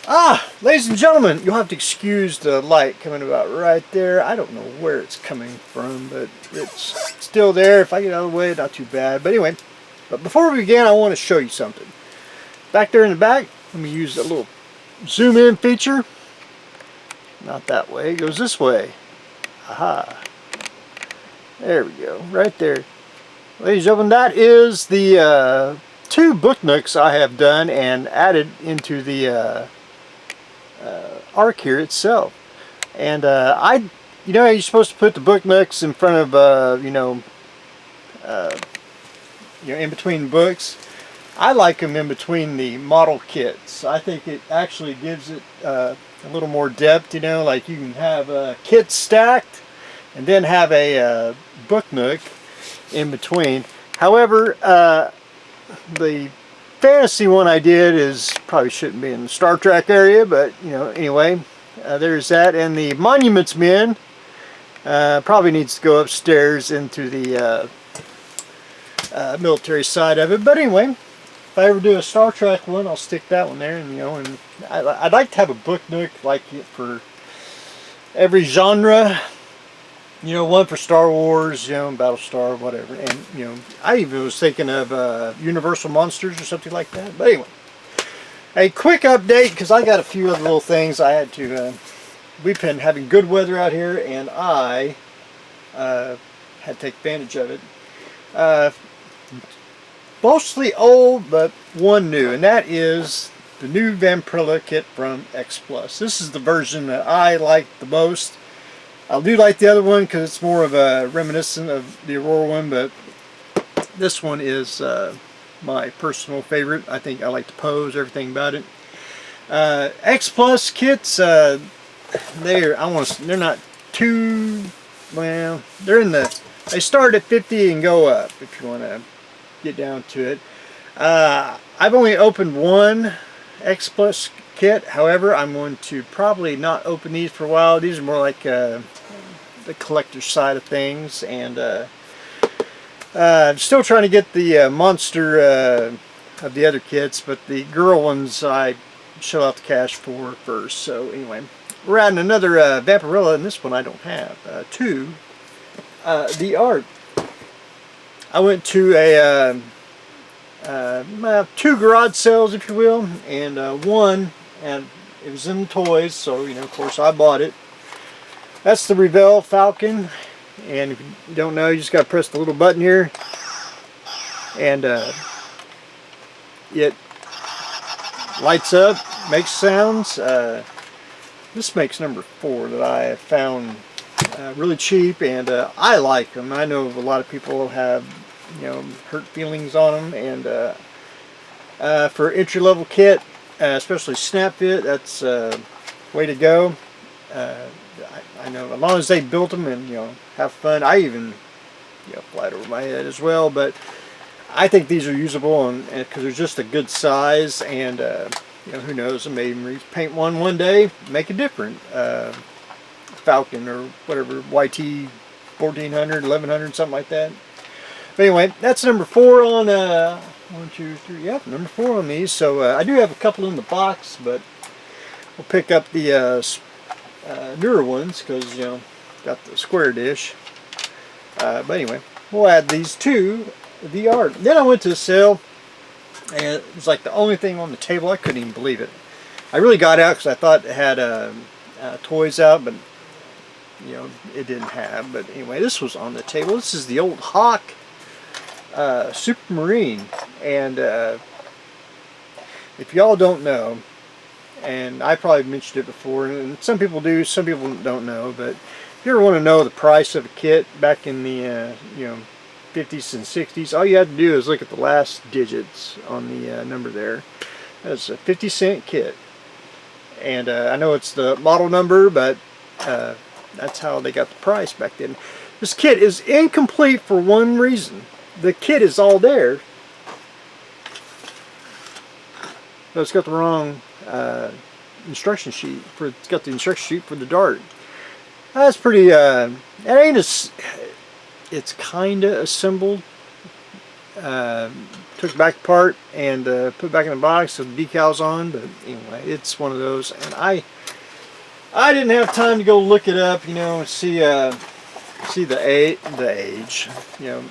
Ladies and gentlemen, you'll have to excuse the light coming about right there. I don't know where it's coming from, but it's still there. If I get out of the way, not too bad. But anyway, before we begin, I want to show you something. Back there in the back, let me use a little zoom in feature. Not that way, it goes this way. Aha. There we go, right there. Ladies and gentlemen, that is the two book nooks I have done and added into the arc here itself. And you're supposed to put the book nooks in front of in between books. I like them in between the model kits. I think it actually gives it a little more depth. Like you can have kits stacked and then have a book nook in between. However, the fantasy one I did probably shouldn't be in the Star Trek area, but anyway, there's that. And the Monuments Men probably needs to go upstairs into the military side of it. But anyway, if I ever do a Star Trek one, I'll stick that one there. And I'd like to have a book nook like it for every genre. One for Star Wars, Battlestar, whatever. And, I even was thinking of Universal Monsters or something like that. But anyway, a quick update, because I got a few other little things I had to, we've been having good weather out here, and I had to take advantage of it. Mostly old, but one new, and that is the new Vampirilla kit from X Plus. This is the version that I like the most. I do like the other one because it's more of a reminiscent of the Aurora one, but this one is my personal favorite. I think I like the pose, everything about it. X Plus kits, they're not too, well, they start at 50 and go up if you want to get down to it. I've only opened one X Plus kit. However, I'm going to probably not open these for a while. These are more like the collector side of things, and I'm still trying to get the monster of the other kits, but the girl ones I shell out the cash for first. So anyway, we're adding another Vampirilla, and this one I don't have. The art. I went to two garage sales, if you will, and one, and it was in the toys, so of course I bought it. That's the Revell Falcon, and if you don't know, you just got to press the little button here, and it lights up, makes sounds. This makes number 4 that I have found really cheap, and I like them. I know a lot of people have hurt feelings on them, and for entry-level kit, especially snap fit, that's way to go. I know as long as they built them and have fun. I even fly it over my head as well, but I think these are usable, and because they're just a good size, and who knows, I may even repaint one day, make a different Falcon or whatever, YT 1400, 1100, something like that. But anyway, that's number 4 on number 4 on these. So I do have a couple in the box, but we'll pick up the newer ones because got the square dish. But anyway, we'll add these to the art. Then I went to the sale, and it was like the only thing on the table. I couldn't even believe it. I really got out because I thought it had toys out, but it didn't have. But anyway, this was on the table. This is the old Hawk Supermarine, and if y'all don't know, and I probably mentioned it before, and some people do, some people don't know, but if you ever want to know the price of a kit back in the 50s and 60s, all you had to do is look at the last digits on the number there. That's a 50-cent kit, and I know it's the model number, but that's how they got the price back then. This kit is incomplete for one reason. The kit is all there, but it's got the wrong instruction sheet. It's got the instruction sheet for the dart. That's pretty. It ain't as. It's kind of assembled to took back apart and put back in the box so the decals on. But anyway, it's one of those, and I didn't have time to go look it up, you know, and see the age, you know,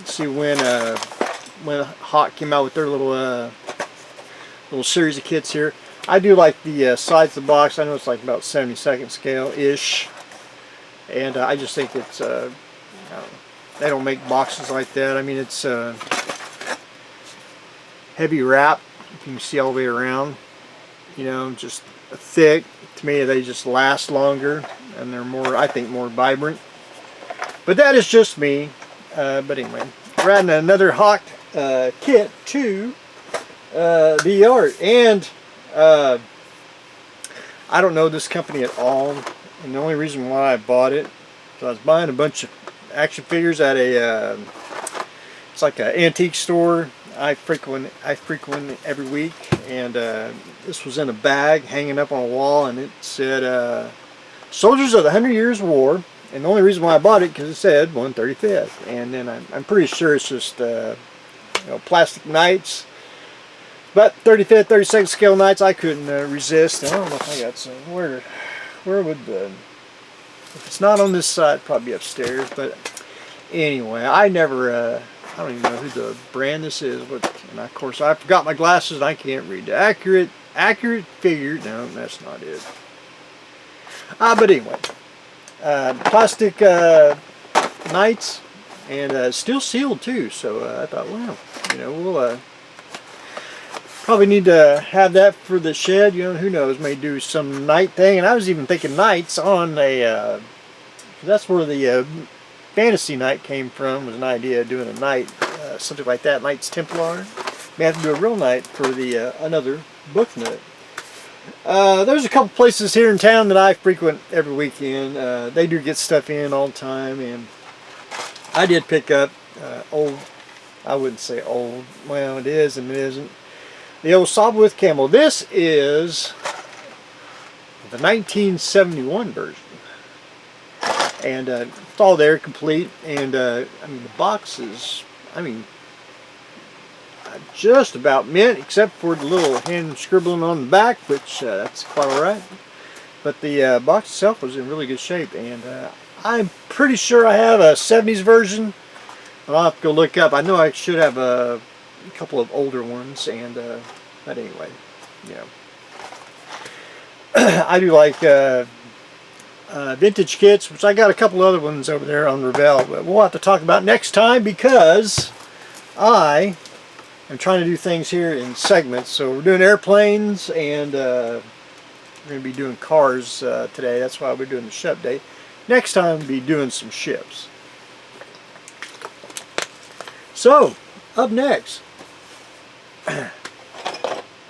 see when Hawk came out with their little series of kits here. I do like the sides of the box. I know it's like about 72nd scale ish, and I just think it's they don't make boxes like that. I mean, it's heavy wrap, you can see all the way around, you know, just thick. To me, they just last longer, and they're more, I think, more vibrant. But that is just me. But anyway, we're adding another Hawk kit to the art, and I don't know this company at all, and the only reason why I bought it is I was buying a bunch of action figures at a it's like an antique store I frequent every week, and this was in a bag hanging up on a wall, and it said Soldiers of the 100 Years War, and the only reason why I bought it because it said 135th, and then I'm pretty sure it's just you know, plastic knights. But 35th, 32nd scale knights, I couldn't resist. I don't know if I got some. Where would the... If it's not on this side, probably be upstairs. But anyway, I never... I don't even know who the brand this is. And of course, I forgot my glasses and I can't read. The accurate figure... No, that's not it. But anyway. Plastic knights. And still sealed too. So I thought, well, you know, we'll... probably need to have that for the shed, you know, who knows, may do some night thing. And I was even thinking nights on a, that's where the fantasy night came from, was an idea of doing a night, something like that, Knights Templar. May have to do a real night for the another book nook. There's a couple places here in town that I frequent every weekend. They do get stuff in all the time, and I did pick up old, I wouldn't say old, well it is and it isn't, the old Sawbluth Camel. This is the 1971 version, and it's all there, complete. And I mean, the box is, I mean, just about mint, except for the little hand scribbling on the back, which that's quite alright. But the box itself was in really good shape, and I'm pretty sure I have a 70s version, but I'll have to go look up. I know I should have a couple of older ones, and but anyway, you know, I do like vintage kits, which I got a couple other ones over there on Revell, but we'll have to talk about next time, because I am trying to do things here in segments. So we're doing airplanes, and we're going to be doing cars today. That's why we're doing the ship day. Next time we'll be doing some ships. So, up next,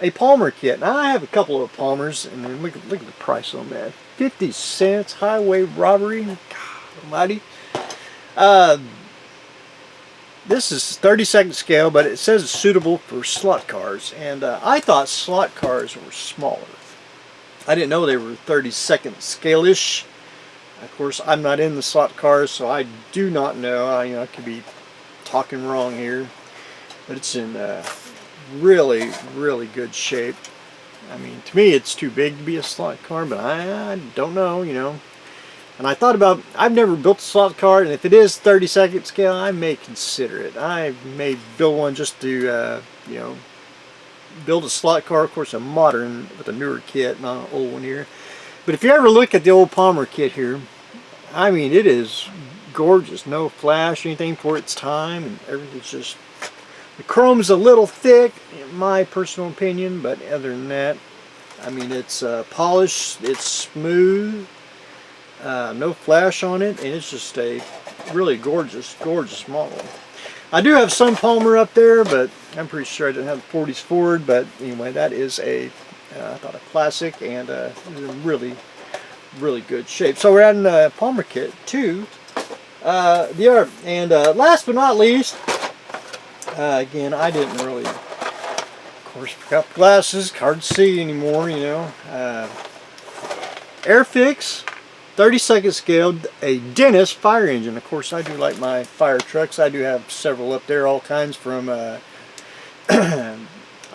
a Palmer kit. Now I have a couple of Palmers, and then look at the price on that. 50 cents, highway robbery. God almighty. This is 32nd scale, but it says it's suitable for slot cars, and I thought slot cars were smaller. I didn't know they were 32nd scale-ish. Of course, I'm not in the slot cars, so I do not know. I could be talking wrong here, but it's in really, really good shape. I mean, to me, it's too big to be a slot car, but I don't know, you know. And I thought about, I've never built a slot car, and if it is 32nd scale, I may consider it. I may build one just to, you know, build a slot car, of course, a modern with a newer kit, not an old one here. But if you ever look at the old Palmer kit here, I mean, it is gorgeous. No flash, anything for its time, and everything's just, the chrome's a little thick, in my personal opinion, but other than that, I mean, it's polished, it's smooth, no flash on it, and it's just a really gorgeous, gorgeous model. I do have some Palmer up there, but I'm pretty sure I didn't have the 40s Ford. But anyway, that is a, I thought, a classic, and in really, really good shape. So we're adding a Palmer kit to the art. And last but not least, again, I didn't really, of course, forgot the glasses, hard to see anymore, you know. Airfix, 32nd scale, a Dennis fire engine. Of course, I do like my fire trucks. I do have several up there, all kinds, from I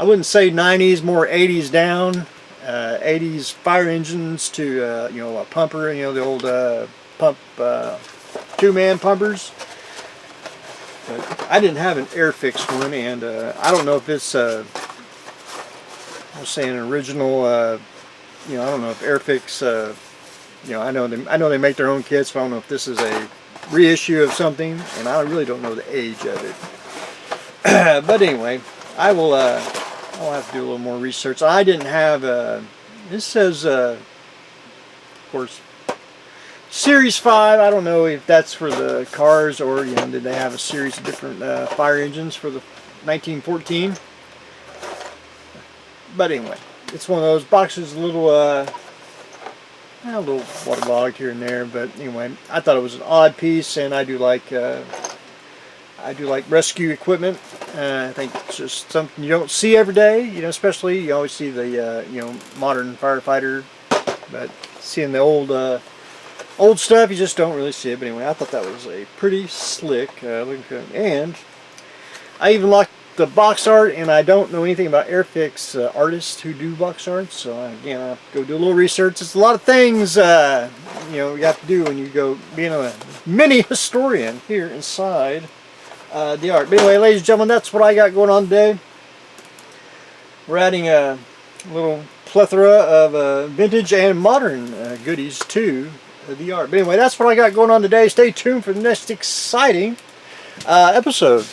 wouldn't say 90s, more 80s down. 80s fire engines to you know, a pumper, you know, the old pump, two-man pumpers. But I didn't have an air-fixed one, and I don't know if it's I'll say an original. You know, I don't know if Airfix. You know, I know they make their own kits, but I don't know if this is a reissue of something, and I really don't know the age of it. But anyway, I'll have to do a little more research. I didn't have this says of course Series 5. I don't know if that's for the cars, or you know, did they have a series of different fire engines for the 1914. But anyway, it's one of those boxes, a little waterlogged here and there. But anyway, I thought it was an odd piece, and I do like rescue equipment. I think it's just something you don't see every day. You know, especially you always see the you know, modern firefighter, but seeing the old stuff, you just don't really see it. But anyway, I thought that was a pretty slick looking, and I even liked the box art, and I don't know anything about Airfix artists who do box art, so again, I have to go do a little research. It's a lot of things you know, you have to do when you go being a mini historian here inside the art. But anyway, ladies and gentlemen, that's what I got going on today. We're adding a little plethora of vintage and modern goodies to the art. But anyway, that's what I got going on today. Stay tuned for the next exciting episode.